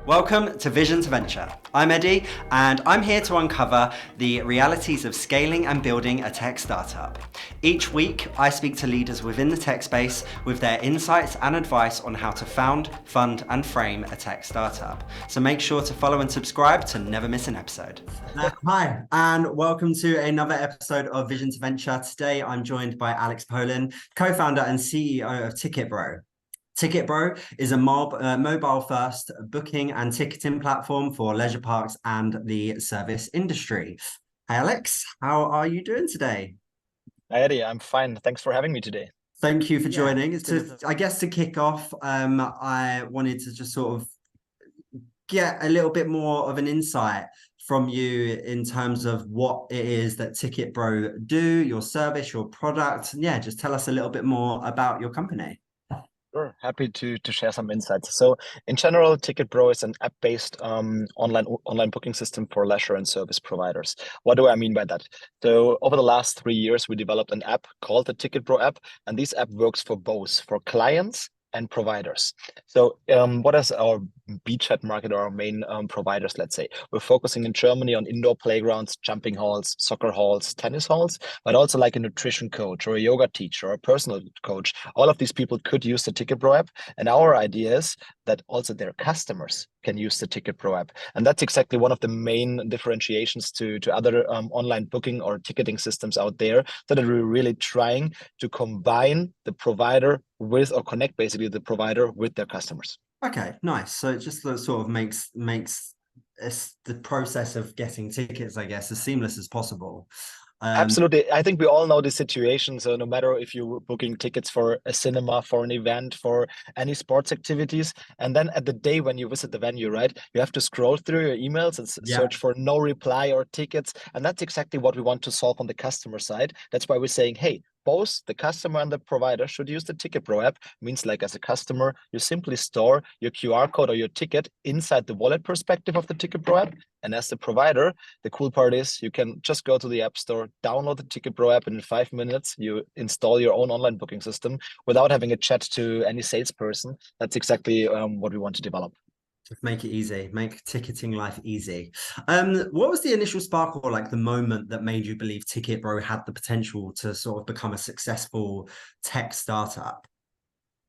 Welcome to Vision to Venture. I'm Eddie, and I'm here to uncover the realities of scaling and building a tech startup. Each week, I speak to leaders within the tech space with their insights and advice on how to found, fund, and frame a tech startup. So make sure to follow and subscribe to never miss an episode. Hi, and welcome to another episode of Vision to Venture. Today, I'm joined by Alex Pohlein, co-founder and CEO of Ticketbro. Ticketbro is a mobile-first booking and ticketing platform for leisure parks and the service industry. Hi, Alex. How are you doing today? Hi, Eddie. I'm fine. Thanks for having me today. Thank you for joining. I guess to kick off, I wanted to just sort of get a little bit more of an insight from you in terms of what it is that Ticketbro do, your service, your product. And yeah, just tell us a little bit more about your company. Sure. Happy to share some insights. So in general, Ticketbro is an app-based online booking system for leisure and service providers. What do I mean by that? So over the last 3 years, we developed an app called the Ticketbro app, and this app works for both for clients and providers. So what is our beachhead market or our main providers, let's say? We're focusing in Germany on indoor playgrounds, jumping halls, soccer halls, tennis halls, but also like a nutrition coach or a yoga teacher or a personal coach. All of these people could use the Ticketbro app. And our idea is that also their customers can use the Ticketbro app. And that's exactly one of the main differentiations to other online booking or ticketing systems out there, so that we're really trying to combine the provider with, or connect basically the provider with their customers. Okay, nice. So it just sort of makes the process of getting tickets, I guess, as seamless as possible. Absolutely. I think we all know the situation. So no matter if you're booking tickets for a cinema, for an event, for any sports activities, and then at the day when you visit the venue, right, you have to scroll through your emails and search for no reply or tickets. And that's exactly what we want to solve on the customer side. That's why we're saying, hey, both the customer and the provider should use the Ticketbro app. Means like as a customer, you simply store your QR code or your ticket inside the wallet perspective of the Ticketbro app. And as the provider, the cool part is you can just go to the App Store, download the Ticketbro app, and in 5 minutes, you install your own online booking system without having a chat to any salesperson. That's exactly what we want to develop. Just make it easy, make ticketing life easy. What was the initial spark or like the moment that made you believe Ticketbro had the potential to sort of become a successful tech startup?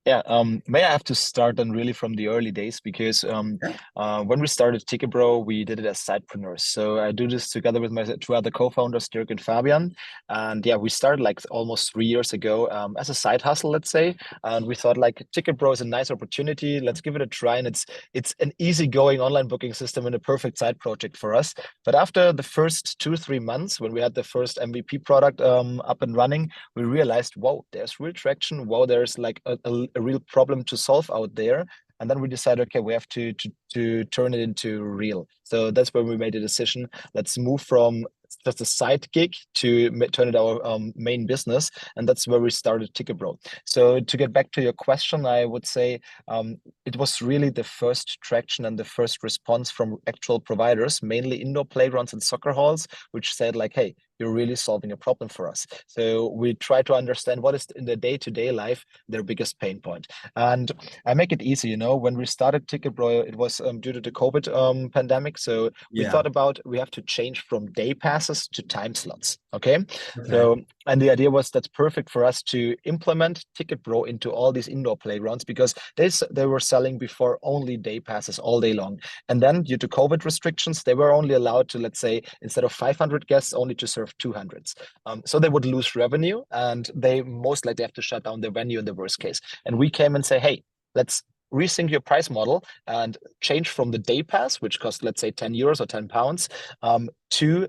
Yeah, may I have to start then really from the early days, because when we started Ticketbro, we did it as sidepreneurs. So I do this together with my two other co-founders, Dirk and Fabian. And yeah, we started like almost 3 years ago as a side hustle, let's say. And we thought like Ticketbro is a nice opportunity. Let's give it a try. And it's an easygoing online booking system and a perfect side project for us. But after the first 2-3 months, when we had the first MVP product up and running, we realized, whoa, there's real traction. Whoa, there's like a real problem to solve out there. And then we decided, okay, we have to turn it into real. So that's when we made a decision. Let's move from just a side gig to turn it our main business. And that's where we started Ticketbro. So to get back to your question, I would say it was really the first traction and the first response from actual providers, mainly indoor playgrounds and soccer halls, which said like, hey, you're really solving a problem for us. So we try to understand what is in the day-to-day life their biggest pain point. And I make it easy, when we started Ticketbro, it was due to the COVID pandemic. So we thought about we have to change from day passes to time slots. Okay. So, and the idea was that's perfect for us to implement Ticketbro into all these indoor playgrounds, because they were selling before only day passes all day long. And then due to COVID restrictions, they were only allowed to, let's say, instead of 500 guests, only to serve 200s. So they would lose revenue, and they most likely have to shut down their venue in the worst case. And we came and say, hey, let's rethink your price model and change from the day pass, which costs, let's say, 10 euros or 10 pounds, to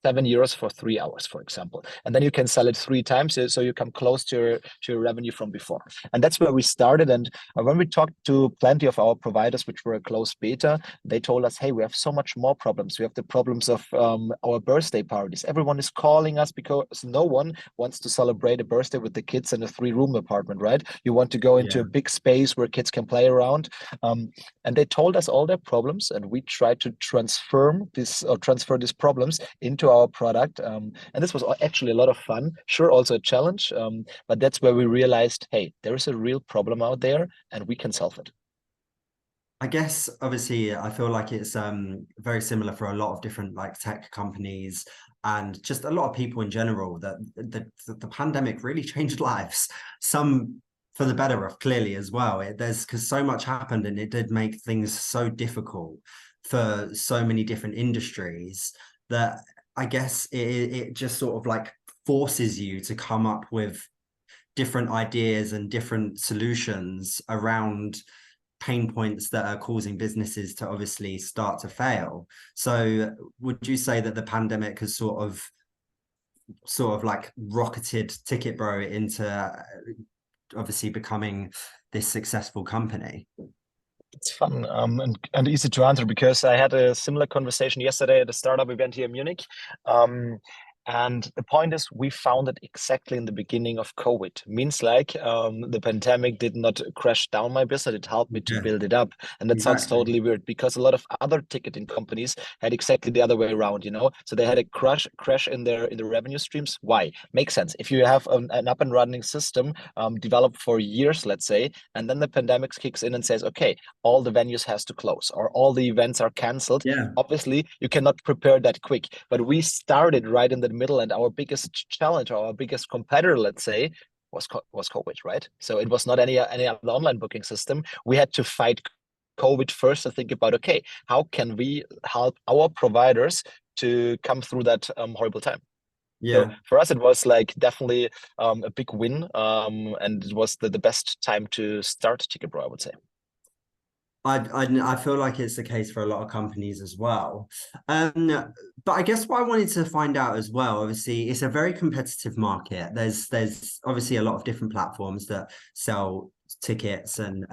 €7 for 3 hours, for example. And then you can sell it 3 times, so you come close to your revenue from before. And that's where we started. And when we talked to plenty of our providers, which were a close beta, they told us, hey, we have so much more problems. We have the problems of our birthday parties. Everyone is calling us because no one wants to celebrate a birthday with the kids in a 3-room apartment, right? You want to go into a big space where kids can play around. And they told us all their problems, and we tried to transfer these problems into our product. And this was actually a lot of fun. Sure, also a challenge, but that's where we realized, hey, there is a real problem out there and we can solve it. I guess obviously I feel like it's very similar for a lot of different like tech companies and just a lot of people in general that the pandemic really changed lives. Some for the better of clearly as well. There's because so much happened and it did make things so difficult for so many different industries that I guess it just sort of like forces you to come up with different ideas and different solutions around pain points that are causing businesses to obviously start to fail. So would you say that the pandemic has sort of like rocketed Ticketbro into obviously becoming this successful company? It's fun and easy to answer because I had a similar conversation yesterday at a startup event here in Munich. And the point is, we found it exactly in the beginning of COVID. Means like the pandemic did not crash down my business; it helped me to Yeah, build it up. And that sounds exactly. totally weird because a lot of other ticketing companies had exactly the other way around. So they had a crash in their revenue streams. Why? Makes sense. If you have an up and running system developed for years, let's say, and then the pandemic kicks in and says, okay, all the venues has to close or all the events are canceled. Yeah, Obviously, you cannot prepare that quick, but we started right in the middle, and our biggest challenge, or our biggest competitor, let's say, was COVID, right? So it was not any other online booking system. We had to fight COVID first to think about, okay, how can we help our providers to come through that horrible time? So yeah. for us, it was like definitely a big win, and it was the best time to start Ticketbro, I would say. I feel like it's the case for a lot of companies as well. But I guess what I wanted to find out as well, obviously, it's a very competitive market. There's obviously a lot of different platforms that sell tickets and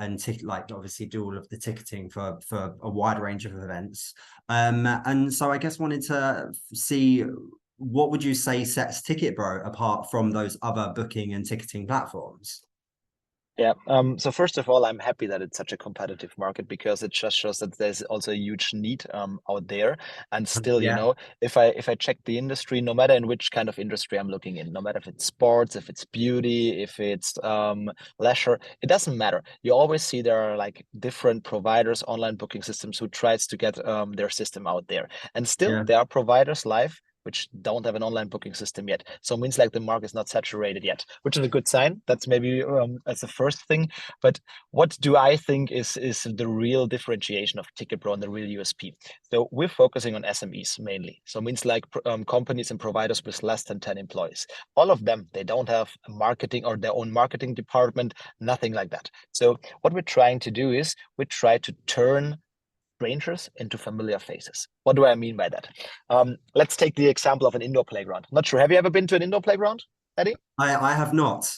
like obviously do all of the ticketing for a wide range of events. And so I guess wanted to see what would you say sets Ticketbro apart from those other booking and ticketing platforms? Yeah. So first of all, I'm happy that it's such a competitive market because it just shows that there's also a huge need out there. And still, Yeah, if I check the industry, no matter in which kind of industry I'm looking in, no matter if it's sports, if it's beauty, if it's leisure, it doesn't matter. You always see there are like different providers, online booking systems who tries to get their system out there. And still, yeah, there are providers live which don't have an online booking system yet. So it means like the market is not saturated yet, which is a good sign. That's maybe as the first thing. But what do I think is the real differentiation of Ticketbro and the real USP? So we're focusing on SMEs mainly. So it means like companies and providers with less than 10 employees. All of them, they don't have a marketing or their own marketing department, nothing like that. So what we're trying to do is we try to turn strangers into familiar faces. What do I mean by that? Let's take the example of an indoor playground. Not sure. Have you ever been to an indoor playground, Eddie? I have not.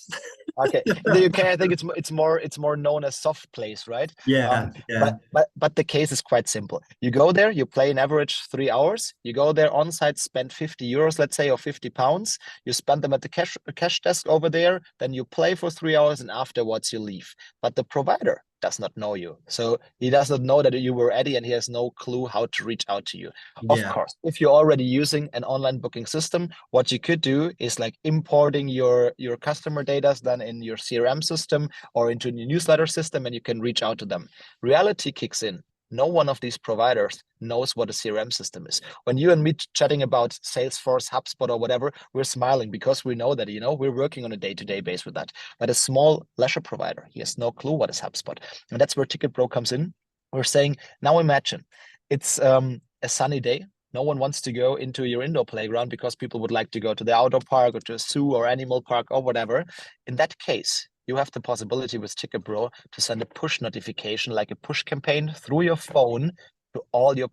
Okay, in the UK, I think it's more known as soft plays, right? Yeah, Um, yeah, but the case is quite simple. You go there, you play an average 3 hours. You go there on site, spend €50, let's say, or £50. You spend them at the cash desk over there. Then you play for 3 hours, and afterwards you leave. But the provider does not know you, so he does not know that you were Eddie, and he has no clue how to reach out to you. Of yeah, course, if you're already using an online booking system, what you could do is like importing your customer data then in your CRM system or into your newsletter system, and you can reach out to them. Reality kicks in. No one of these providers knows what a CRM system is. When you and me chatting about Salesforce, HubSpot, or whatever, we're smiling because we know that we're working on a day-to-day base with that. But a small leisure provider, he has no clue what is HubSpot, and that's where Ticketbro comes in. We're saying, now imagine it's a sunny day. No one wants to go into your indoor playground because people would like to go to the outdoor park or to a zoo or animal park or whatever. In that case, you have the possibility with Ticketbro to send a push notification, like a push campaign through your phone to all your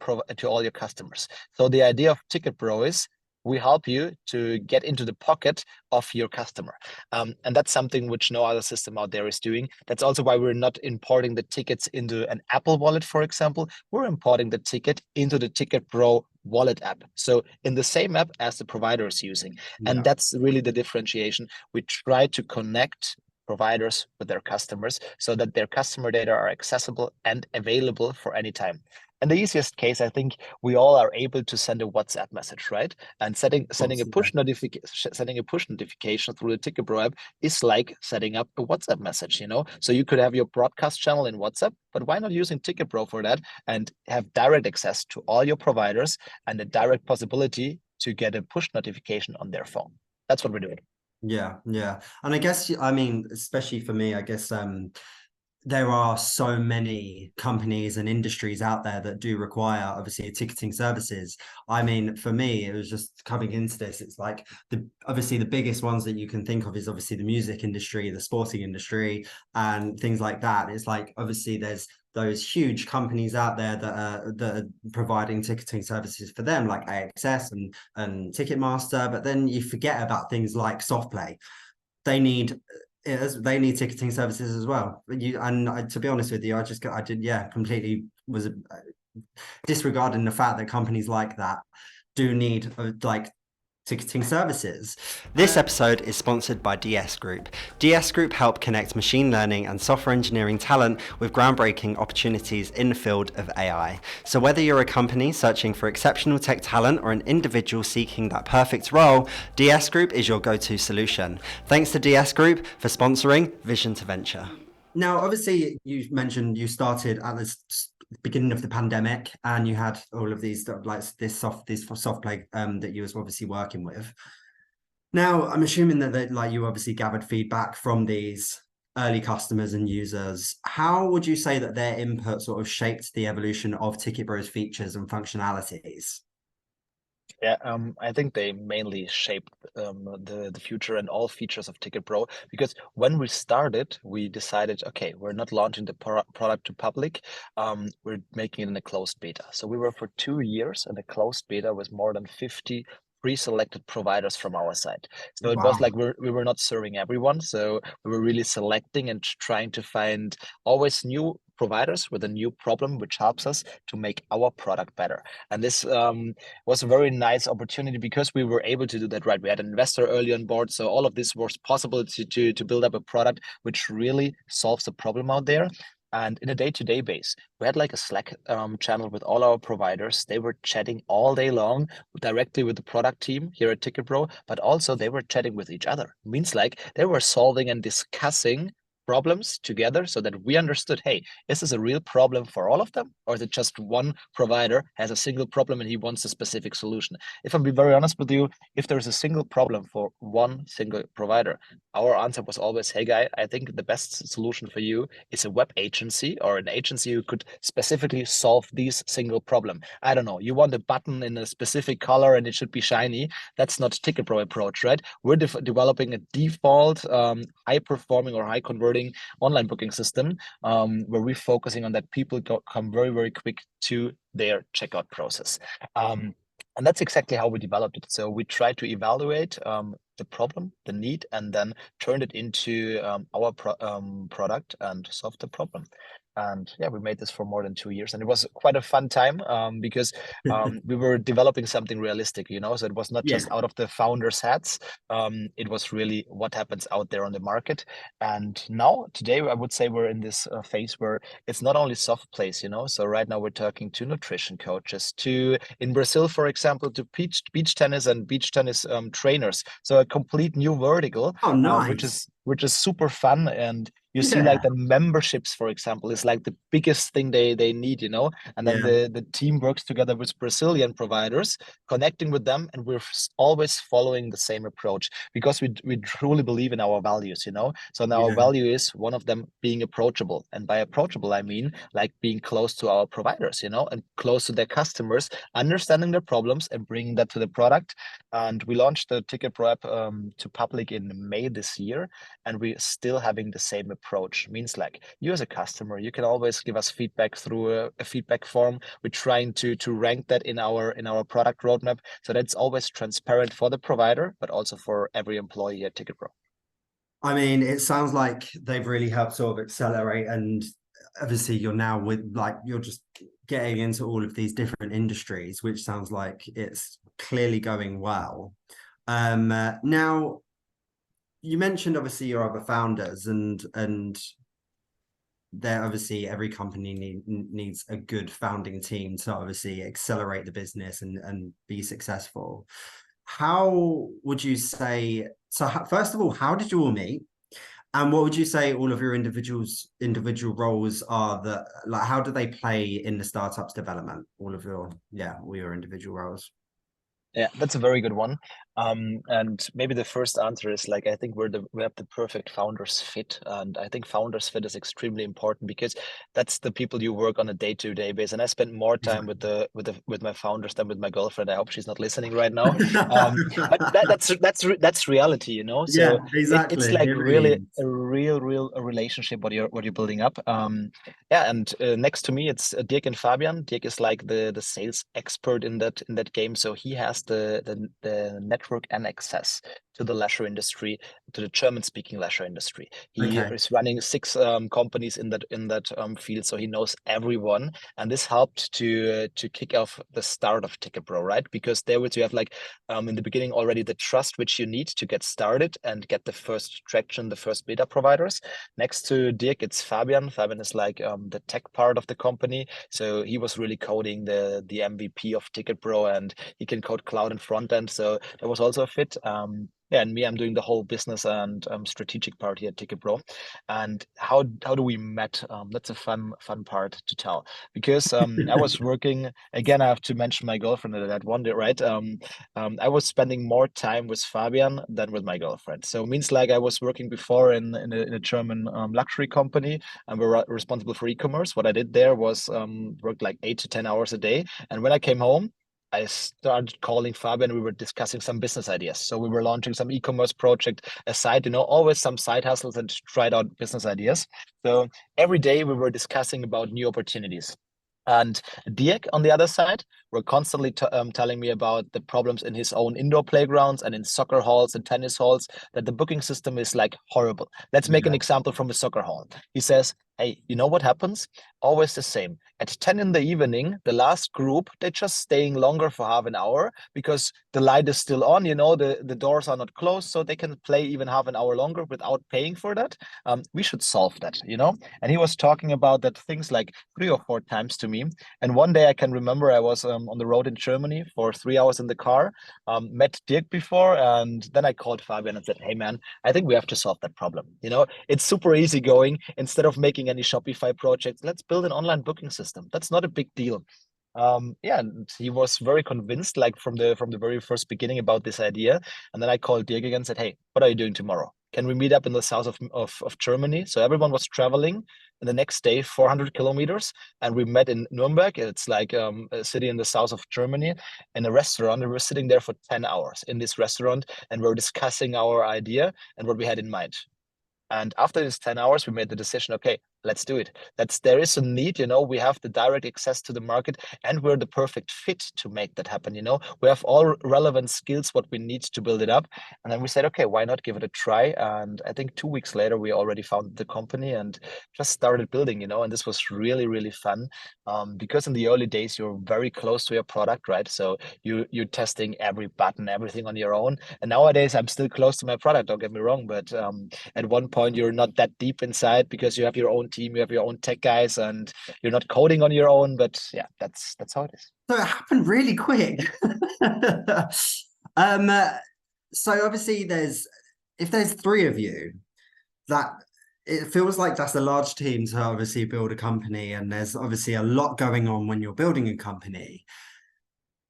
customers. So the idea of Ticketbro is we help you to get into the pocket of your customer. And that's something which no other system out there is doing. That's also why we're not importing the tickets into an Apple wallet, for example. We're importing the ticket into the Ticketbro wallet app. So in the same app as the provider is using. And yeah. that's really the differentiation. We try to connect providers with their customers so that their customer data are accessible and available for any time. And the easiest case, I think we all are able to send a WhatsApp message, right? And sending a push notification through the Ticketbro app is like setting up a WhatsApp message, you know? So you could have your broadcast channel in WhatsApp, but why not using Ticketbro for that and have direct access to all your providers and a direct possibility to get a push notification on their phone? That's what we're doing. Yeah, yeah. And I guess, I mean, especially for me, I guess there are so many companies and industries out there that do require obviously ticketing services. I mean, for me, it was just coming into this, it's like obviously the biggest ones that you can think of is obviously the music industry, the sporting industry, and things like that. It's like obviously there's those huge companies out there that are providing ticketing services for them, like AXS and Ticketmaster. But then you forget about things like Softplay. They need they need ticketing services as well. To be honest with you, I did, yeah, completely was disregarding the fact that companies like that do need like ticketing services. This episode is sponsored by DS Group. DS Group help connect machine learning and software engineering talent with groundbreaking opportunities in the field of AI. So whether you're a company searching for exceptional tech talent or an individual seeking that perfect role, DS Group is your go-to solution. Thanks to DS Group for sponsoring Vision to Venture. Now, obviously, you mentioned you started at the beginning of the pandemic, and you had all of these like this soft play that you was obviously working with. Now, I'm assuming that like you obviously gathered feedback from these early customers and users. How would you say that their input sort of shaped the evolution of Ticketbro's features and functionalities? Yeah, I think they mainly shaped the future and all features of Ticketbro, because when we started, we decided, okay, we're not launching the product to public. We're making it in a closed beta. So we were for 2 years in a closed beta with more than 50 pre-selected providers from our side. So it was Wow. like we were not serving everyone. So we were really selecting and trying to find always new providers with a new problem, which helps us to make our product better. And this was a very nice opportunity because we were able to do that right. We had an investor early on board, so all of this was possible to build up a product which really solves the problem out there. And in a day-to-day base, we had like a Slack channel with all our providers. They were chatting all day long directly with the product team here at Ticketbro, but also they were chatting with each other. It means like they were solving and discussing problems together so that we understood, hey, is this a real problem for all of them? Or is it just one provider has a single problem and he wants a specific solution? If I'm being very honest with you, if there's a single problem for one single provider, our answer was always, hey guy, I think the best solution for you is a web agency or an agency who could specifically solve this single problem. I don't know, you want a button in a specific color and it should be shiny. That's not Ticketbro approach, right? We're developing a default high performing or high converting online booking system where we're focusing on that people come very, very quick to their checkout process. And that's exactly how we developed it. So we try to evaluate the problem, the need, and then turn it into our product and solve the problem. And yeah, we made this for more than 2 years, and it was quite a fun time because we were developing something realistic, you know. So it was not Yeah. just out of the founders' hats. It was really what happens out there on the market. And now, today, I would say we're in this phase where it's not only soft plays, you know. So right now we're talking to nutrition coaches, to in Brazil, for example, to beach tennis and beach tennis trainers. So a complete new vertical, Oh, which nice. is super fun. And you see like Yeah. the memberships, for example, is like the biggest thing they need, you know. And then Yeah. the team works together with Brazilian providers, connecting with them, and we're always following the same approach because we truly believe in our values, you know. So now our Yeah. value is one of them being approachable, and by approachable I mean like being close to our providers, you know, and close to their customers, understanding their problems and bringing that to the product. And we launched the Ticketbro app to public in May this year, and we're still having the same approach. Means like you as a customer, you can always give us feedback through a feedback form. We're trying to rank that in our product roadmap, so that's always transparent for the provider, but also for every employee at Ticketbro. I mean, it sounds like they've really helped sort of accelerate, and obviously you're now with like you're just getting into all of these different industries, which sounds like it's clearly going well. Now you mentioned obviously your other founders, and they're obviously every company needs a good founding team to obviously accelerate the business and be successful. How would you say? So first of all, how did you all meet? And what would you say all of your individual roles are, that like how do they play in the startup's development? All your individual roles. Yeah, that's a very good one. And maybe the first answer is like I think we have the perfect founders fit, and I think founders fit is extremely important because that's the people you work on a day-to-day basis. And I spend more time Exactly. with my founders than with my girlfriend. I hope she's not listening right now. But that's reality, you know. Yeah, So it's exactly. like It really really is. a real a relationship what you're building up. Yeah, and next to me it's Dirk and Fabian. Dirk is like the sales expert in that game, so he has the network and access to the leisure industry, to the German-speaking leisure industry. He Okay. is running six companies in that field, so he knows everyone, and this helped to kick off the start of Ticketbro, right? Because there would you have like in the beginning already the trust which you need to get started and get the first traction, the first beta providers. Next to Dirk, it's Fabian. Fabian is like the tech part of the company. So he was really coding the MVP of Ticketbro, and he can code cloud and front end. So that was also a fit. Yeah, and me, I'm doing the whole business and strategic part here at Ticketbro. And how do we met? That's a fun part to tell because I was working again. I have to mention my girlfriend at that one day, right? I was spending more time with Fabian than with my girlfriend. So it means like I was working before in a German luxury company, and we're responsible for e-commerce. What I did there was work like 8 to 10 hours a day, and when I came home, I started calling Fabian. We were discussing some business ideas. So we were launching some e-commerce project aside, always some side hustles and tried out business ideas. So every day we were discussing about new opportunities. And Dirk, on the other side, were constantly telling me about the problems in his own indoor playgrounds and in soccer halls and tennis halls, that the booking system is like horrible. Let's make an Yeah. example from a soccer hall. He says, hey, you know what happens? Always the same. At 10 in the evening, the last group, they're just staying longer for half an hour because the light is still on, the doors are not closed, so they can play even half an hour longer without paying for that. We should solve that. And he was talking about that things like 3 or 4 times to me. And one day I can remember I was on the road in Germany for 3 hours in the car, met Dirk before, and then I called Fabian and said, hey man, I think we have to solve that problem. It's super easy going. Instead of making any Shopify projects, let's build an online booking system. That's not a big deal. Yeah, and he was very convinced, like from the very first beginning about this idea. And then I called Dirk again and said, hey, what are you doing tomorrow? Can we meet up in the south of Germany? So everyone was traveling. And the next day, 400 kilometers, and we met in Nuremberg. It's like a city in the south of Germany, in a restaurant. And we were sitting there for 10 hours in this restaurant, and we were discussing our idea and what we had in mind. And after these 10 hours, we made the decision, okay, let's do it. There is a need, we have the direct access to the market, and we're the perfect fit to make that happen. We have all relevant skills, what we need to build it up. And then we said, okay, why not give it a try? And I think 2 weeks later, we already founded the company and just started building, and this was really, really fun. Because in the early days, you're very close to your product, right? So you're testing every button, everything on your own. And nowadays, I'm still close to my product, don't get me wrong, but at one point you're not that deep inside because you have your own team, you have your own tech guys, and you're not coding on your own. But yeah, that's how it is. So it happened really quick. um, uh, so obviously if there's three of you, that it feels like that's a large team to obviously build a company, and there's obviously a lot going on when you're building a company.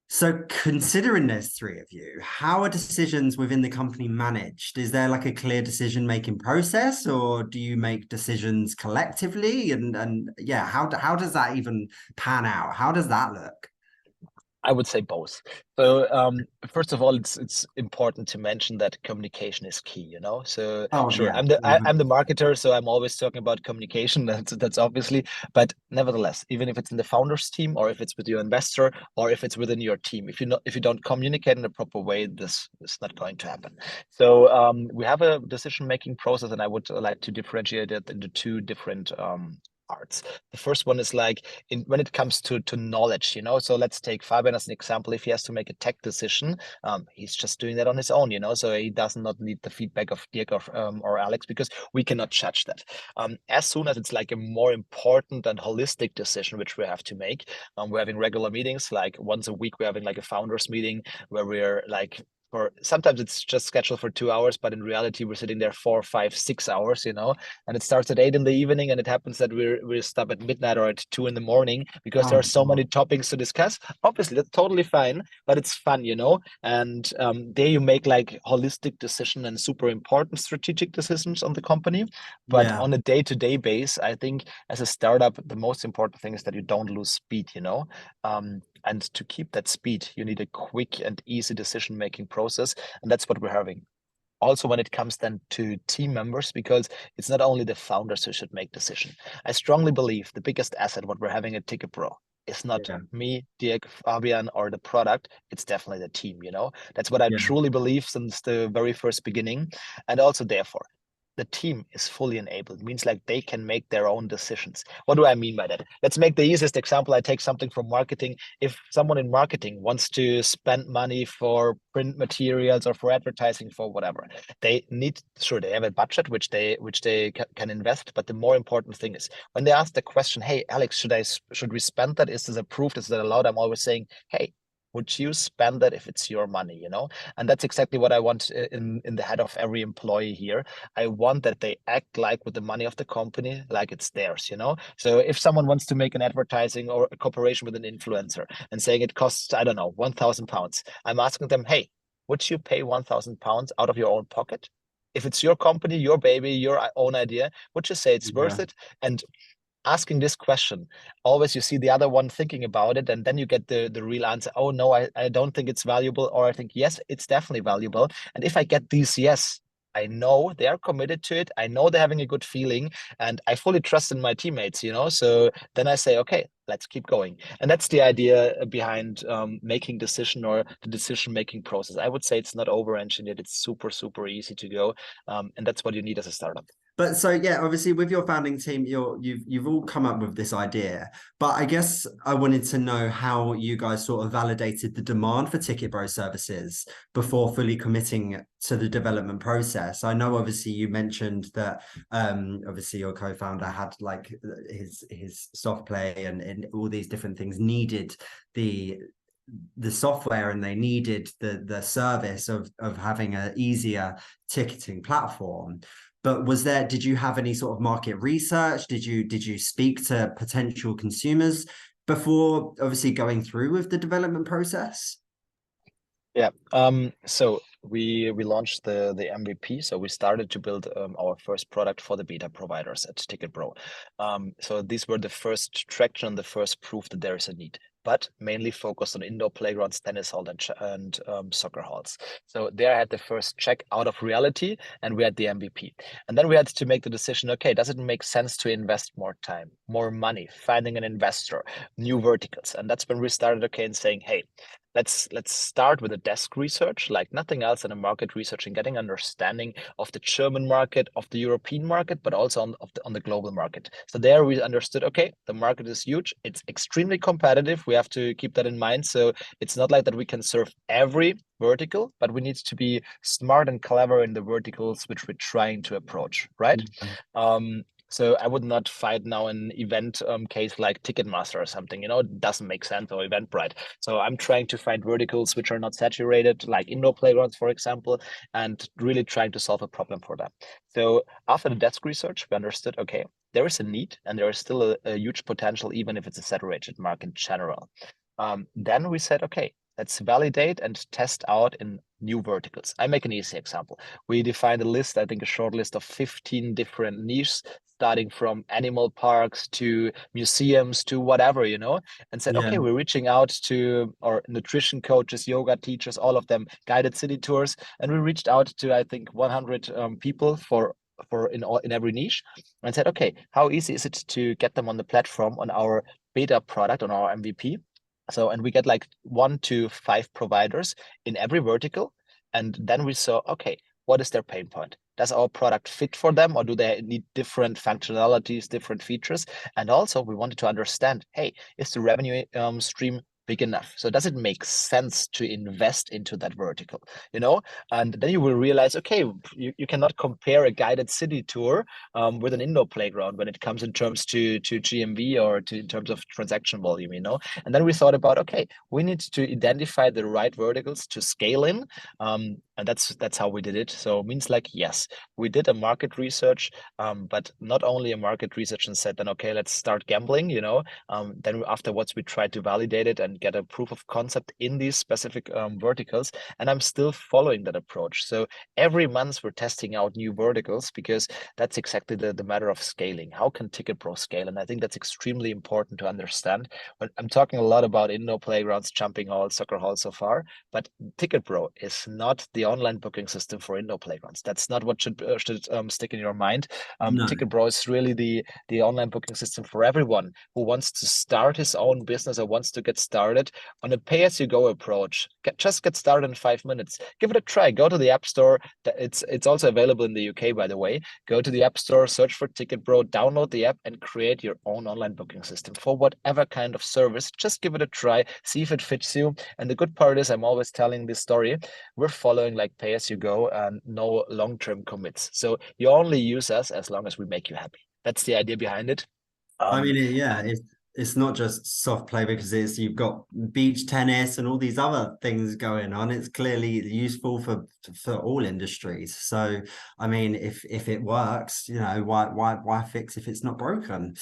So considering there's three of you, how are decisions within the company managed? Is there like a clear decision-making process, or do you make decisions collectively? And yeah, how does that even pan out? How does that look? I would say both. So first of all, it's important to mention that communication is key. So Oh sure, yeah, I'm the 100%. marketer, so I'm always talking about communication. That's obviously, but nevertheless, even if it's in the founders team, or if it's with your investor, or if it's within your team, if you don't communicate in a proper way, this is not going to happen. So we have a decision making process, and I would like to differentiate it into two different parts. The first one is like when it comes to knowledge, so let's take Fabian as an example. If he has to make a tech decision, he's just doing that on his own, so he does not need the feedback of Dirk or Alex, because we cannot judge that. As soon as it's like a more important and holistic decision which we have to make, we're having regular meetings, like once a week we're having like a founders meeting where we're like, or sometimes it's just scheduled for 2 hours, but in reality we're sitting there 4, 5, 6 hours, and it starts at 8 in the evening, and it happens that we stop at midnight or at 2 in the morning, because there Oh, are so many topics to discuss. Obviously that's totally fine, but it's fun, and there you make like holistic decision and super important strategic decisions on the company. But yeah, on a day-to-day base, I think as a startup, the most important thing is that you don't lose speed, and to keep that speed, you need a quick and easy decision-making process. And that's what we're having. Also, when it comes then to team members, because it's not only the founders who should make decision. I strongly believe the biggest asset, what we're having at Ticketbro, is not yeah, me, Dirk, Fabian, or the product. It's definitely the team, That's what I yeah. truly believe since the very first beginning. And also, therefore, the team is fully enabled. It means like they can make their own decisions. What do I mean by that? Let's make the easiest example. I take something from marketing. If someone in marketing wants to spend money for print materials or for advertising, for whatever, they need, sure, they have a budget which they can invest. But the more important thing is when they ask the question, hey, Alex, should we spend that? Is this approved? Is that allowed? I'm always saying, hey, would you spend that if it's your money, And that's exactly what I want in the head of every employee here. I want that they act like with the money of the company, like it's theirs, So if someone wants to make an advertising or a cooperation with an influencer and saying it costs, I don't know, £1,000, I'm asking them, hey, would you pay £1,000 out of your own pocket? If it's your company, your baby, your own idea, would you say it's Yeah. worth it? And asking this question, always you see the other one thinking about it, and then you get the real answer. Oh no, I don't think it's valuable, or I think yes, it's definitely valuable. And if I get these yes, I know they are committed to it, I know they're having a good feeling, and I fully trust in my teammates, so then I say, okay, let's keep going. And that's the idea behind making decision, or the decision making process. I would say it's not over engineered, it's super super easy to go, and that's what you need as a startup. But so yeah, obviously with your founding team, you've all come up with this idea. But I guess I wanted to know how you guys sort of validated the demand for Ticketbro services before fully committing to the development process. I know obviously you mentioned that obviously your co-founder had like his soft play and all these different things needed the software, and they needed the service of having an easier ticketing platform. But did you have any sort of market research? Did you speak to potential consumers before obviously going through with the development process? Yeah. So we launched the MVP. So we started to build our first product for the beta providers at Ticketbro. So these were the first traction, the first proof that there is a need, but mainly focused on indoor playgrounds, tennis halls, and soccer halls. So there I had the first check out of reality, and we had the MVP. And then we had to make the decision, okay, does it make sense to invest more time, more money, finding an investor, new verticals? And that's when we started, okay, and saying, hey, let's start with a desk research, like nothing else than a market research, and getting understanding of the German market, of the European market, but also on the global market. So there we understood, okay, the market is huge, it's extremely competitive, we have to keep that in mind. So it's not like that we can serve every vertical, but we need to be smart and clever in the verticals which we're trying to approach, right? Yeah. So I would not fight now an event case like Ticketmaster or something, it doesn't make sense, or Eventbrite. So I'm trying to find verticals which are not saturated, like indoor playgrounds, for example, and really trying to solve a problem for that. So after the desk research, we understood, okay, there is a need and there is still a huge potential, even if it's a saturated market in general. Then we said, okay, let's validate and test out in new verticals. I make an easy example. We defined a list, I think a short list of 15 different niches, starting from animal parks to museums to whatever, and said, Yeah. okay, we're reaching out to our nutrition coaches, yoga teachers, all of them, guided city tours. And we reached out to, I think, 100 people in every niche, and said, okay, how easy is it to get them on the platform on our beta product, on our MVP? So, and we get like 1 to 5 providers in every vertical. And then we saw, okay, what is their pain point? does our product fit for them, or do they need different functionalities, different features? And also, we wanted to understand, hey, is the revenue stream big enough? So does it make sense to invest into that vertical? You know, and then you will realize, okay, you cannot compare a guided city tour with an indoor playground when it comes in terms to GMV or in terms of transaction volume. You know, and then we thought about, okay, we need to identify the right verticals to scale in, and that's how we did it. So it means like, yes, we did a market research, but not only a market research and said then, okay, let's start gambling. You know, then afterwards we tried to validate it and get a proof of concept in these specific verticals. And I'm still following that approach. So every month we're testing out new verticals, because that's exactly the matter of scaling. How can Ticketbro scale? And I think that's extremely important to understand. But I'm talking a lot about indoor playgrounds, jumping halls, soccer halls so far, but Ticketbro is not the online booking system for indoor playgrounds. That's not what should stick in your mind. No. Ticketbro is really the online booking system for everyone who wants to start his own business or wants to get started on a pay-as-you-go approach. Just get started in 5 minutes. Give it a try. Go to the App Store. It's also available in the UK, by the way. Go to the App Store, search for Ticketbro, download the app, and create your own online booking system for whatever kind of service. Just give it a try. See if it fits you. And the good part is, I'm always telling this story, we're following like pay-as-you-go and no long-term commits. So you only use us as long as we make you happy. That's the idea behind it. I mean, yeah, And it's not just soft play, because it's you've got beach tennis and all these other things going on. It's clearly useful for all industries. So, I mean, if it works, you know, why fix if it's not broken?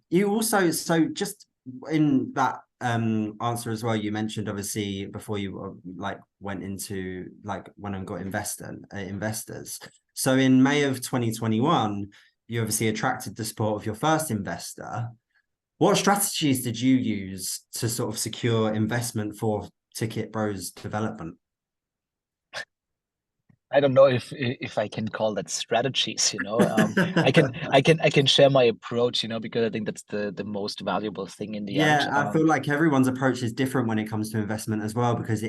You also, so just in that answer as well, you mentioned obviously before you like went and got investors. So in May of 2021, you obviously attracted the support of your first investor. What strategies did you use to sort of secure investment for Ticketbro's development? I don't know if I can call that strategies, you know. I can share my approach, you know, because I think that's the most valuable thing in the end. Yeah, I feel like everyone's approach is different when it comes to investment as well, because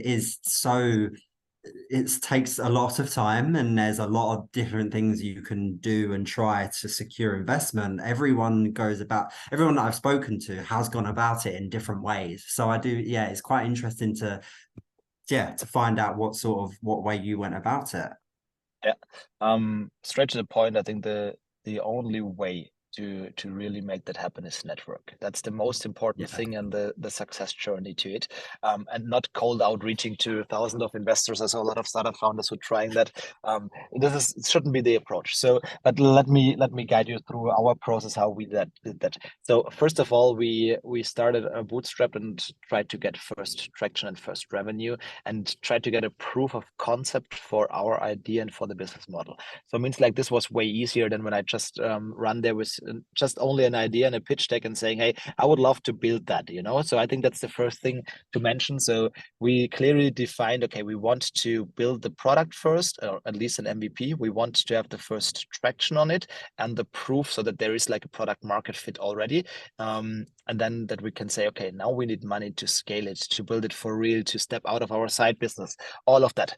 it takes a lot of time and there's a lot of different things you can do and try to secure investment. Everyone that I've spoken to has gone about it in different ways. So yeah, it's quite interesting to find out what way you went about it. Yeah. Straight to the point, I think the only way to really make that happen is network. That's the most important Yeah. thing and the success journey to it. And not cold outreaching to thousands of investors. I saw a lot of startup founders who are trying that. It shouldn't be the approach. So, but let me guide you through our process, how we did that. So first of all, we started a bootstrap and tried to get first traction and first revenue, and tried to get a proof of concept for our idea and for the business model. So it means like this was way easier than when I just run there with just only an idea and a pitch deck and saying, hey, I would love to build that, you know? So I think that's the first thing to mention. So we clearly defined, okay, we want to build the product first, or at least an MVP. We want to have the first traction on it and the proof so that there is like a product market fit already. And then that we can say, okay, now we need money to scale it, to build it for real, to step out of our side business, all of that.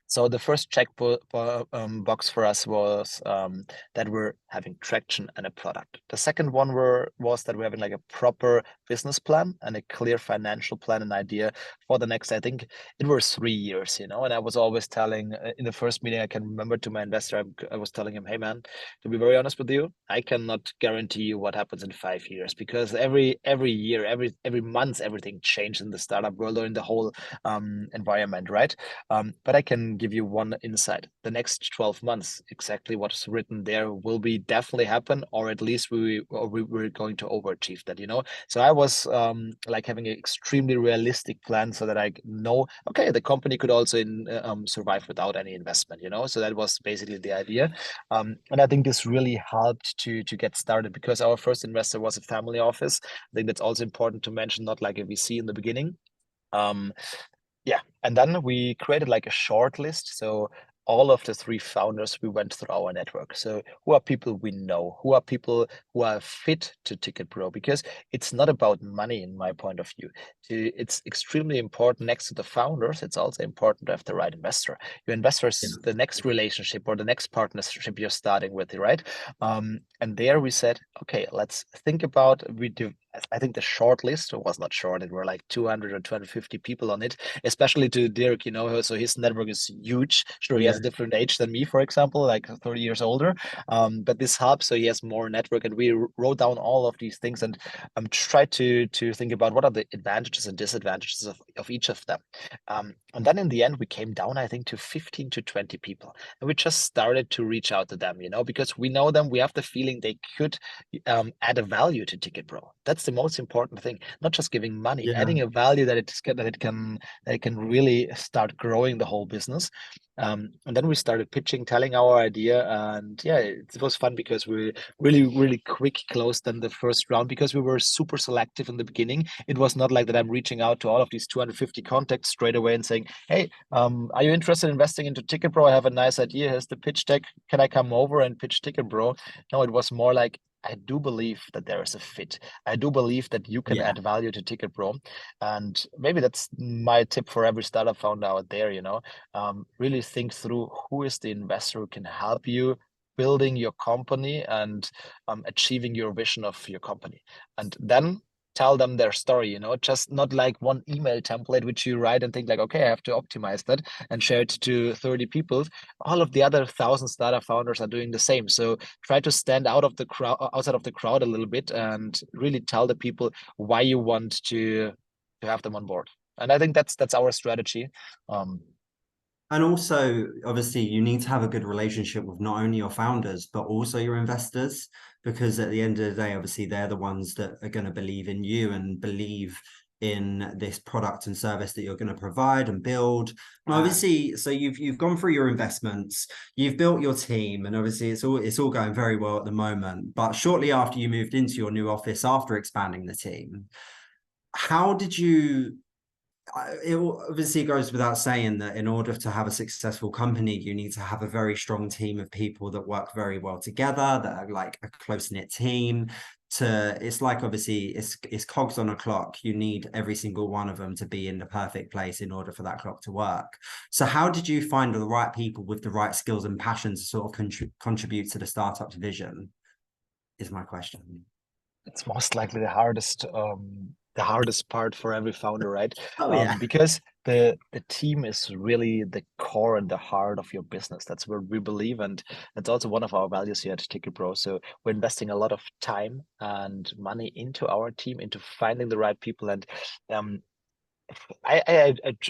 So the first box for us was that we're having traction and a product. The second one was that we're having like a proper business plan and a clear financial plan and idea for the next, I think it was 3 years, you know. And I was always telling in the first meeting, I can remember to my investor, I was telling him, hey man, to be very honest with you, I cannot guarantee you what happens in 5 years, because every year, every month, everything changed in the startup world or in the whole environment, right? But I can give you one insight. The next 12 months, exactly what's written there will be definitely happen, or at least we're going to overachieve that, you know? So I was like having an extremely realistic plan so that I know, okay, the company could also survive without any investment, you know? So that was basically the idea. And I think this really helped to get started, because our first investor was a family office. I think that's also important to mention, not like a VC in the beginning. Yeah, and then we created like a short list. So all of the three founders, we went through our network. So who are people we know? Who are people who are fit to Ticketbro? Because it's not about money in my point of view. It's extremely important next to the founders. It's also important to have the right investor. Your investor is the next relationship or the next partnership you're starting with, right? And there we said, okay, let's think about, I think the short list was not short. It were like 200 or 250 people on it, especially to Dirk, so his network is huge. Sure, he has a different age than me, for example, like 30 years older. But this helps, so he has more network. And we wrote down all of these things and tried to think about what are the advantages and disadvantages of each of them. And then in the end, we came down, I think, to 15 to 20 people. And we just started to reach out to them, because we know them. We have the feeling they could add a value to Ticketbro. That's the most important thing. Not just giving money, Yeah. adding a value that it can really start growing the whole business. And then we started pitching, telling our idea, and yeah, it was fun because we really quick closed then the first round because we were super selective in the beginning. It was not like that I'm reaching out to all of these 250 contacts straight away and saying, hey, are you interested in investing into Ticketbro? I have a nice idea. Here's the pitch deck. Can I come over and pitch Ticketbro? No, it was more like, I do believe that there is a fit. I do believe that you can add value to Ticketbro. And maybe that's my tip for every startup founder out there, really think through who is the investor who can help you building your company and achieving your vision of your company. And then tell them their story, just not like one email template which you write and think like, okay, I have to optimize that and share it to 30 people. All of the other 1,000 startup founders are doing the same. So try to stand out of the crowd, outside of the crowd a little bit, and really tell the people why you want to have them on board. And I think that's our strategy. And also, obviously, you need to have a good relationship with not only your founders, but also your investors, because at the end of the day, obviously, they're the ones that are going to believe in you and believe in this product and service that you're going to provide and build. And obviously, so you've gone through your investments, you've built your team, and obviously it's all going very well at the moment. But shortly after you moved into your new office, after expanding the team, how did you it obviously goes without saying that in order to have a successful company, you need to have a very strong team of people that work very well together, that are like a close-knit team. It's like obviously it's cogs on a clock. You need every single one of them to be in the perfect place in order for that clock to work. So how did you find the right people with the right skills and passion to sort of contribute to the startup vision? Is my question. It's most likely the hardest part for every founder, right? Oh yeah. Because the team is really the core and the heart of your business. That's what we believe, and that's also one of our values here at Ticketbro. So we're investing a lot of time and money into our team, into finding the right people, and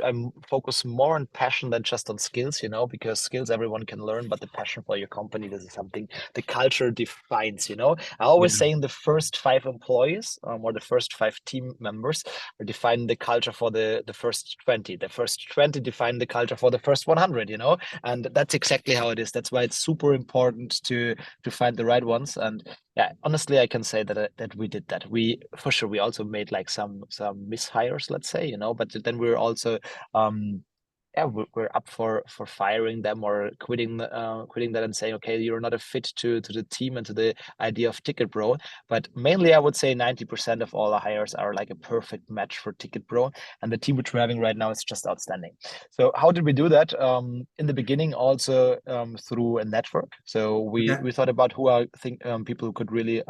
I'm focused more on passion than just on skills, because skills everyone can learn, but the passion for your company, this is something the culture defines, I always Yeah. say in the first 5 employees or the first 5 team members are defining the culture for the first 20. The first 20 define the culture for the first 100, and that's exactly how it is. That's why it's super important to find the right ones. And yeah, honestly, I can say that we did that. We for sure we also made like some mishires, let's say, but then we're also yeah, we're up for firing them or quitting that and saying, okay, you're not a fit to the team and to the idea of Ticketbro. But mainly, I would say 90% of all the hires are like a perfect match for Ticketbro, and the team which we're having right now is just outstanding. So how did we do that? In the beginning, also through a network. So we Okay. thought about who are people who could really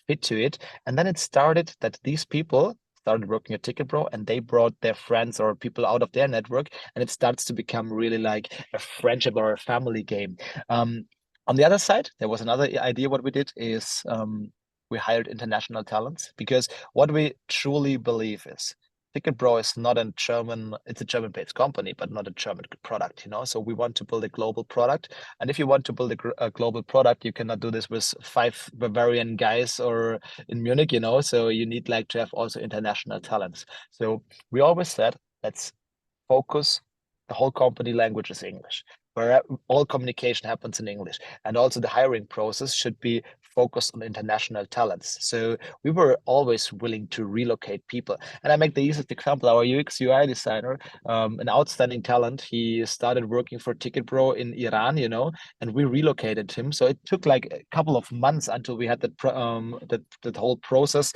fit to it, and then it started that these people started working at Ticketbro and they brought their friends or people out of their network, and it starts to become really like a friendship or a family game. On the other side, there was another idea. What we did is we hired international talents, because what we truly believe is Ticketbro is not a German, it's a German-based company, but not a German product, So we want to build a global product. And if you want to build a global product, you cannot do this with 5 Bavarian guys or in Munich, So you need like to have also international talents. So we always said, let's focus. The whole company language is English, where all communication happens in English, and also the hiring process should be focused on international talents. So we were always willing to relocate people. And I make the easiest example, our UX UI designer, an outstanding talent. He started working for Ticketbro in Iran, and we relocated him. So it took like a couple of months until we had that whole process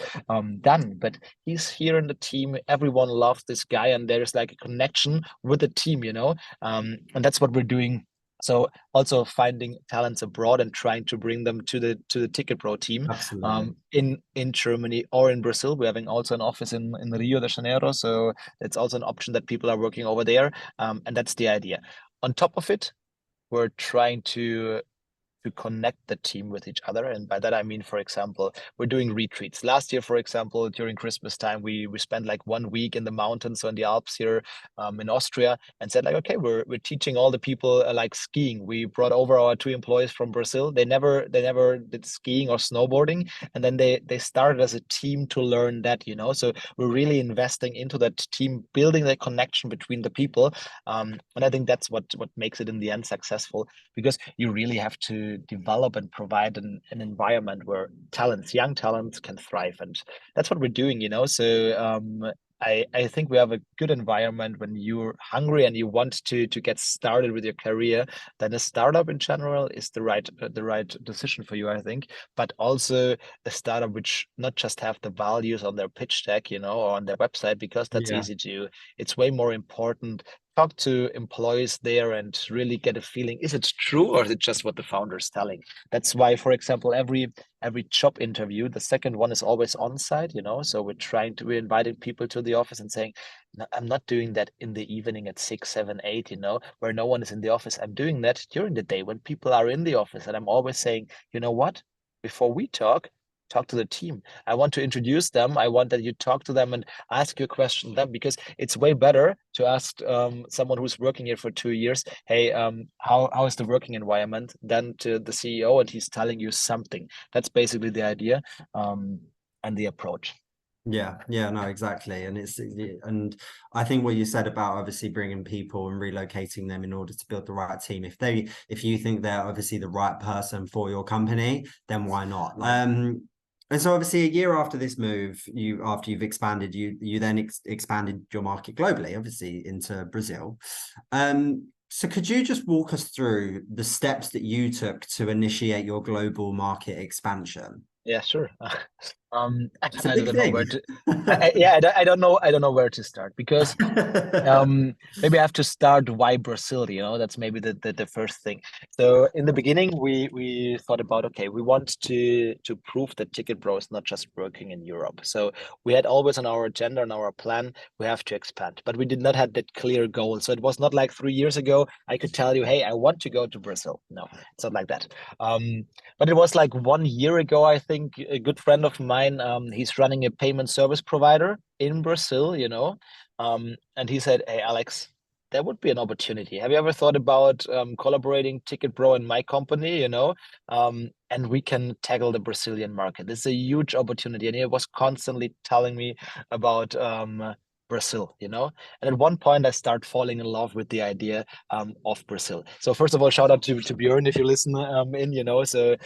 done. But he's here in the team. Everyone loves this guy, and there's like a connection with the team, and that's what we're doing. So also finding talents abroad and trying to bring them to the Ticketbro team, Absolutely. in Germany or in Brazil. We're having also an office in Rio de Janeiro, so it's also an option that people are working over there, and that's the idea. On top of it, we're trying to connect the team with each other. And by that, I mean, for example, we're doing retreats. Last year, for example, during Christmas time, we spent like 1 week in the mountains or in the Alps here in Austria, and said like, okay, we're teaching all the people like skiing. We brought over our 2 employees from Brazil. They never did skiing or snowboarding, and then they started as a team to learn that, So we're really investing into that team, building the connection between the people, and I think that's what makes it in the end successful, because you really have to develop and provide an environment where young talents can thrive. And that's what we're doing, So I think we have a good environment. When you're hungry and you want to get started with your career, then a startup in general is the right decision for you, I think. But also a startup which not just have the values on their pitch deck, or on their website, because that's Yeah. easy to do. It's way more important talk to employees there and really get a feeling, is it true or is it just what the founder is telling? That's why, for example, every job interview, the second one is always on site, so we're inviting people to the office and saying, "No, I'm not doing that in the evening at 6, 7, 8, where no one is in the office. I'm doing that during the day when people are in the office." And I'm always saying, you know what, before we talk to the team. I want to introduce them. I want that you talk to them and ask your question to them, because it's way better to ask someone who's working here for 2 years, hey, how is the working environment, than to the CEO and he's telling you something. That's basically the idea, and the approach. Yeah, no, exactly. And I think what you said about obviously bringing people and relocating them in order to build the right team. If you think they're obviously the right person for your company, then why not? And so obviously a year after this move, after you've expanded, you then expanded your market globally, obviously into Brazil. So could you just walk us through the steps that you took to initiate your global market expansion? Yeah, sure. It's a I big don't know thing. where to. Yeah, I don't know where to start, because maybe I have to start why Brazil, that's maybe the first thing. So in the beginning, we thought about, okay, we want to prove that Ticketbro is not just working in Europe. So we had always on our agenda and our plan, we have to expand, but we did not have that clear goal. So it was not like 3 years ago I could tell you, hey, I want to go to Brazil. No, it's not like that. But it was like 1 year ago, I think, a good friend of mine, he's running a payment service provider in Brazil, and he said, hey, Alex, there would be an opportunity. Have you ever thought about collaborating Ticketbro and my company, and we can tackle the Brazilian market? This is a huge opportunity. And he was constantly telling me about Brazil, And at one point, I start falling in love with the idea of Brazil. So first of all, shout out to Björn if you listen So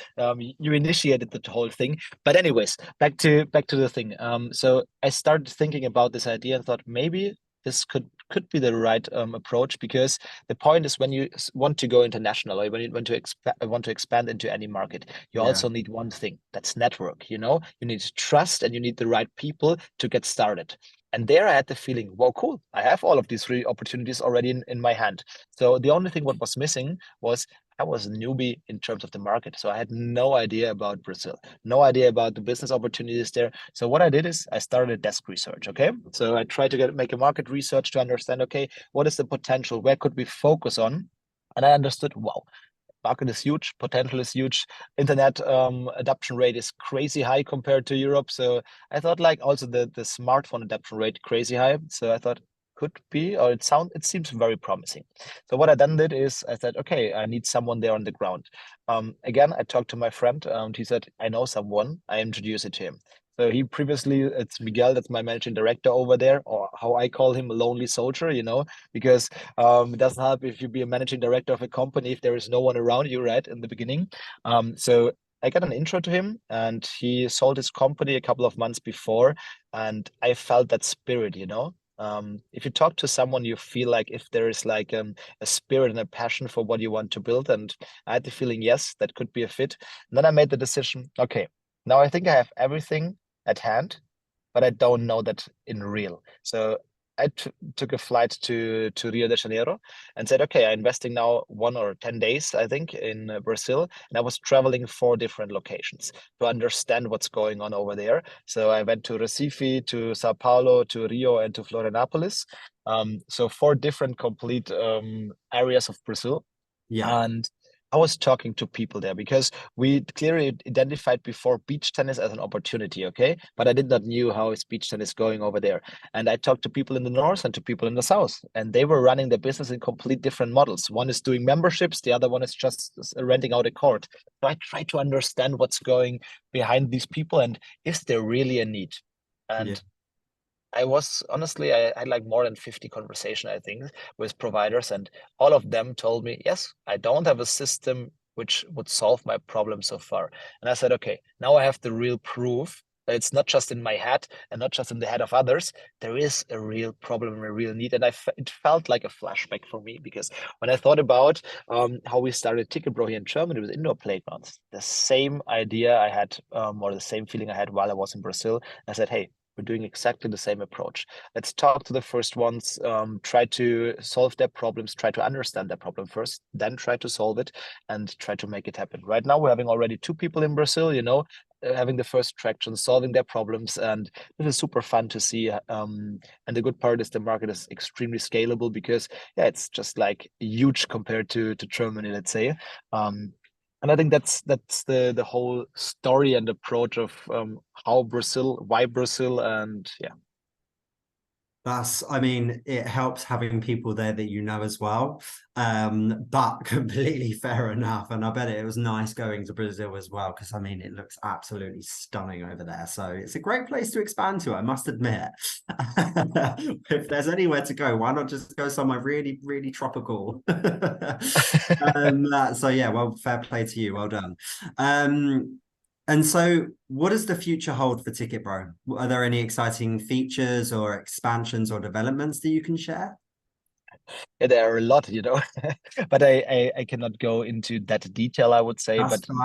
you initiated the whole thing. But anyways, back to the thing. So I started thinking about this idea and thought maybe this could be the right approach, because the point is, when you want to go international, or when you want to expand into any market, you Yeah. also need one thing, that's network. You need trust, and you need the right people to get started. And there I had the feeling, well, cool, I have all of these three opportunities already in my hand. So the only thing what was missing was, I was a newbie in terms of the market. So I had no idea about Brazil, no idea about the business opportunities there. So what I did is I started a desk research. Okay. So I tried to make a market research to understand, okay, what is the potential? Where could we focus on? And I understood, wow, market is huge, potential is huge, internet adoption rate is crazy high compared to Europe. So I thought, like, also the smartphone adoption rate crazy high. So I thought, could be, or it seems very promising. So what I then did is I said, okay, I need someone there on the ground. Again, I talked to my friend, and he said, I know someone. I introduced it to him. So he previously, it's Miguel, that's my managing director over there, or how I call him, a lonely soldier, because it doesn't help if you be a managing director of a company if there is no one around you, right, in the beginning. So I got an intro to him, and he sold his company a couple of months before, and I felt that spirit, you know. If you talk to someone, you feel like if there is like a spirit and a passion for what you want to build, and I had the feeling, yes, that could be a fit. And then I made the decision, okay, now I think I have everything at hand, but I don't know that in real. So I took a flight to Rio de Janeiro and said, okay, I'm investing now 1 or 10 days, I think, in Brazil. And I was traveling 4 different locations to understand what's going on over there. So I went to Recife, to Sao Paulo, to Rio, and to Florianopolis. So 4 different complete areas of Brazil. Yeah. And I was talking to people there because we clearly identified before beach tennis as an opportunity, okay? But I did not knew how is beach tennis going over there. And I talked to people in the north and to people in the south, and they were running their business in complete different models. One is doing memberships, the other one is just renting out a court. So I try to understand what's going behind these people and is there really a need? Yeah. And I was honestly, I had like more than 50 conversation, I think, with providers, and all of them told me, yes, I don't have a system which would solve my problem so far. And I said, okay, now I have the real proof that it's not just in my head and not just in the head of others. There is a real problem, a real need. And it felt like a flashback for me because when I thought about how we started Ticketbro here in Germany with indoor playgrounds, the same idea I had, or the same feeling I had while I was in Brazil. I said, hey, we're doing exactly the same approach. Let's talk to the first ones, try to solve their problems, try to understand their problem first, then try to solve it and try to make it happen. Right now, we're having already 2 people in Brazil, you know, having the first traction, solving their problems. And this is super fun to see. And the good part is the market is extremely scalable because, yeah, it's just like huge compared to Germany, let's say. And I think that's the whole story and approach of how Brazil, why Brazil, and yeah. I mean, it helps having people there that you know as well. But completely fair enough. And I bet it was nice going to Brazil as well, because I mean, it looks absolutely stunning over there. So it's a great place to expand to, I must admit. If there's anywhere to go, why not just go somewhere really, really tropical? So yeah, well, fair play to you. Well done. And so, what does the future hold for Ticketbro? Are there any exciting features or expansions or developments that you can share? Yeah, there are a lot, you know, but I cannot go into that detail, I would say, That's but fine.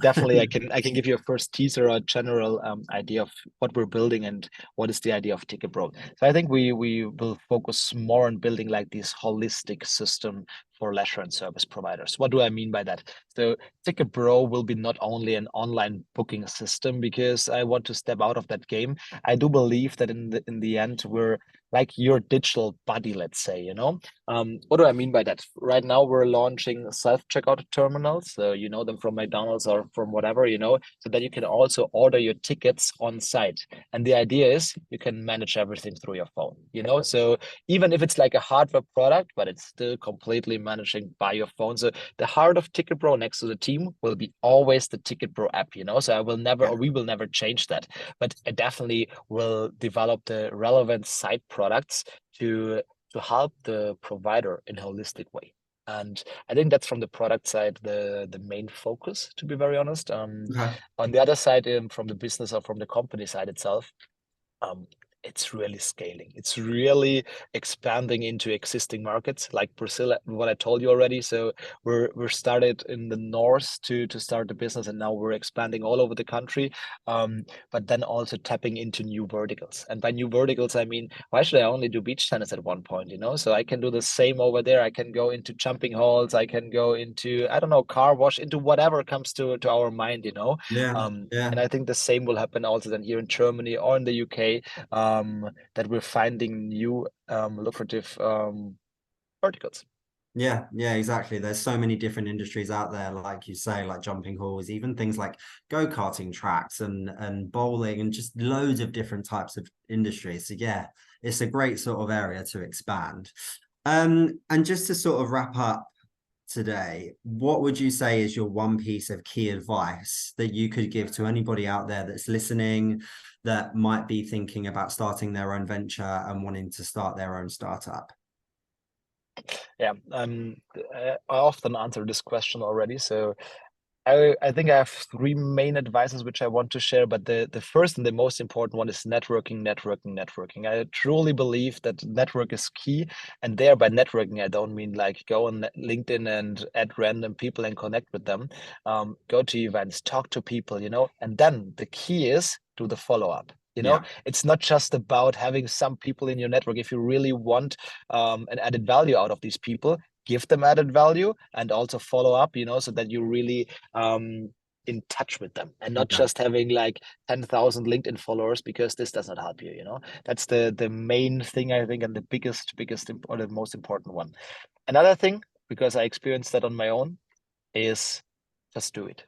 definitely I can give you a first teaser or a general idea of what we're building and what is the idea of Ticketbro. So I think we will focus more on building like this holistic system for leisure and service providers. What do I mean by that? So Ticketbro will be not only an online booking system because I want to step out of that game. I do believe that in the end we're like your digital buddy, let's say, you know. What do I mean by that? Right now, we're launching self-checkout terminals. So you know them from McDonald's or from whatever, you know, so that you can also order your tickets on site. And the idea is you can manage everything through your phone, you know. So even if it's like a hardware product, but it's still completely managing by your phone. So the heart of Ticketbro next to the team will be always the Ticketbro app, you know. So I will never, Yeah. or we will never change that. But I definitely will develop the relevant side products to help the provider in a holistic way. And I think that's from the product side the main focus, to be very honest. Okay. On the other side, from the business or from the company side itself, um, it's really scaling. It's really expanding into existing markets like Brazil, what I told you already. So we're started in the north to start the business, and now we're expanding all over the country. But then also tapping into new verticals. And by new verticals, I mean, why should I only do beach tennis at one point, you know? So I can do the same over there. I can go into jumping halls, I can go into, I don't know, car wash, into whatever comes to our mind, you know. Yeah. And Yeah. I think the same will happen also then here in Germany or in the UK, that we're finding new lucrative verticals. Yeah, yeah, exactly. There's so many different industries out there, like you say, like jumping halls, even things like go-karting tracks and bowling and just loads of different types of industries. So yeah, it's a great sort of area to expand. And just to sort of wrap up today, what would you say is your one piece of key advice that you could give to anybody out there that's listening that might be thinking about starting their own venture and wanting to start their own startup? Yeah, I often answer this question already. So I think I have three main advices which I want to share, but the first and the most important one is networking, networking, networking. I truly believe that network is key, and there by networking I don't mean like go on LinkedIn and add random people and connect with them. Go to events, talk to people, and then the key is do the follow up. Yeah, It's not just about having some people in your network. If you really want an added value out of these people, give them added value and also follow up, so that you really in touch with them and not yeah, just having like 10,000 LinkedIn followers, because this does not help you. That's the main thing, I think, and the biggest or the most important one. Another thing, because I experienced that on my own, is just do it.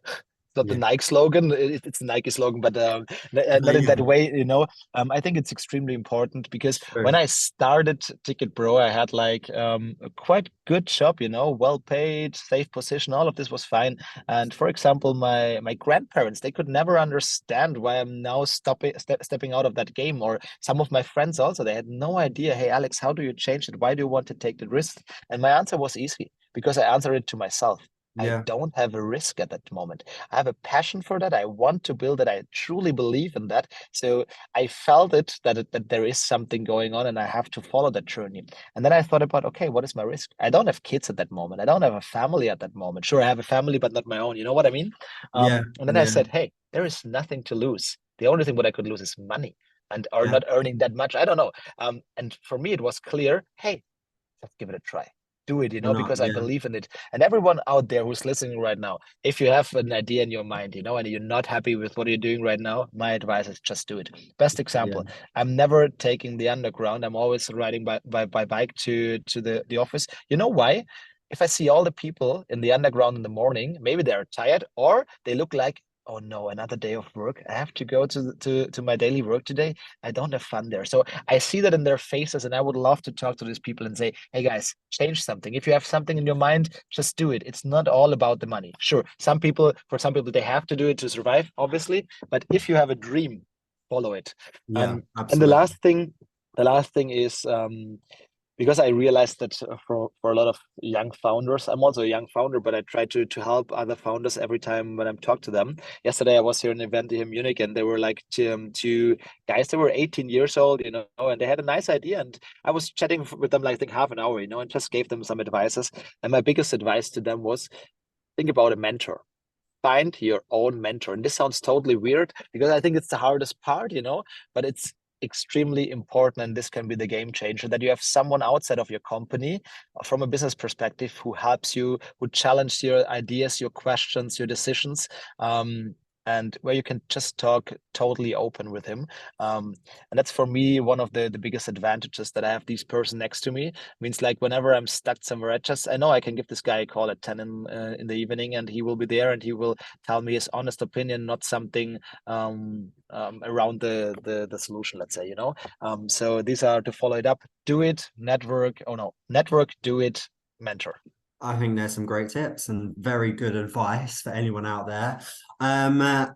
Not the yeah. Nike slogan. It's a Nike slogan, but No, not in yeah, that way. I think it's extremely important because when true. I started Ticketbro, I had like a quite good job, well paid, safe position. All of this was fine. And for example, my grandparents, they could never understand why I'm now stepping out of that game. Or some of my friends also, they had no idea. Hey, Alex, how do you change it? Why do you want to take the risk? And my answer was easy because I answered it to myself. I Yeah, don't have a risk at that moment. I have a passion for that. I want to build it. I truly believe in that. So I felt that there is something going on and I have to follow that journey. And then I thought about, okay, what is my risk? I don't have kids at that moment. I don't have a family at that moment. Sure, I have a family, but not my own. You know what I mean? yeah, And then I yeah, said, hey, there is nothing to lose. The only thing what I could lose is money and or yeah. not earning that much. I don't know. And for me, it was clear, hey, just give it a try. Do it, Or not, because I yeah, believe in it. And everyone out there who's listening right now, if you have an idea in your mind, and you're not happy with what you're doing right now, my advice is just do it. Best yeah, example, I'm never taking the underground. I'm always riding by bike to the office. You know why? If I see all the people in the underground in the morning, maybe they're tired or they look like, oh no, another day of work. I have to go to my daily work today. I don't have fun there. So I see that in their faces, and I would love to talk to these people and say, hey guys, change something. If you have something in your mind, just do it. It's not all about the money. Sure, for some people, they have to do it to survive, obviously. But if you have a dream, follow it. yeah, And the absolutely. last thing is because I realized that for a lot of young founders, I'm also a young founder, but I try to help other founders every time when I'm talk to them. Yesterday, I was here in an event here in Munich, and there were like two guys that were 18 years old, and they had a nice idea. And I was chatting with them like I think half an hour, and just gave them some advices. And my biggest advice to them was think about a mentor. Find your own mentor. And this sounds totally weird because I think it's the hardest part, but it's extremely important. And this can be the game changer that you have someone outside of your company from a business perspective who helps you, who challenges your ideas, your questions, your decisions. And where you can just talk totally open with him. And that's for me one of the biggest advantages that I have this person next to me. Means like whenever I'm stuck somewhere, I know I can give this guy a call at 10 in the evening, and he will be there and he will tell me his honest opinion, not something around the solution, let's say. So these are to follow it up. Do it, network. Oh no, network, do it, mentor. I think there's some great tips and very good advice for anyone out there. Um, uh,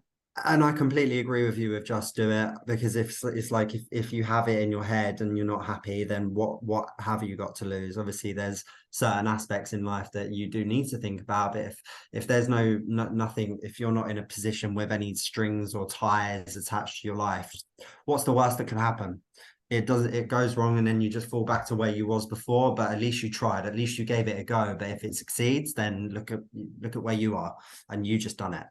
and I completely agree with you with just do it, because if it's like if you have it in your head and you're not happy, then what have you got to lose? Obviously, there's certain aspects in life that you do need to think about. But if there's nothing, if you're not in a position with any strings or ties attached to your life, what's the worst that can happen? It goes wrong and then you just fall back to where you was before, but at least you tried, at least you gave it a go. But if it succeeds, then look at where you are, and you just done it.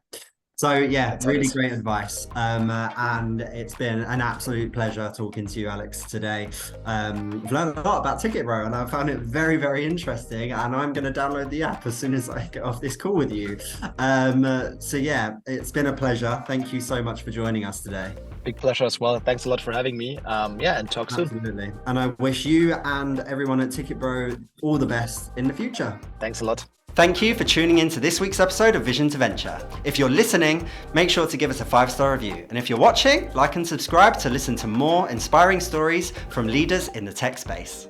So yeah, That's how it really is. great advice. And it's been an absolute pleasure talking to you, Alex, today. I've learned a lot about Ticketbro and I found it very, very interesting. And I'm going to download the app as soon as I get off this call with you. So yeah, it's been a pleasure. Thank you so much for joining us today. Big pleasure as well. Thanks a lot for having me. Yeah, and talk soon. Absolutely. And I wish you and everyone at Ticketbro all the best in the future. Thanks a lot. Thank you for tuning in to this week's episode of Vision to Venture. If you're listening, make sure to give us a 5-star review. And if you're watching, like and subscribe to listen to more inspiring stories from leaders in the tech space.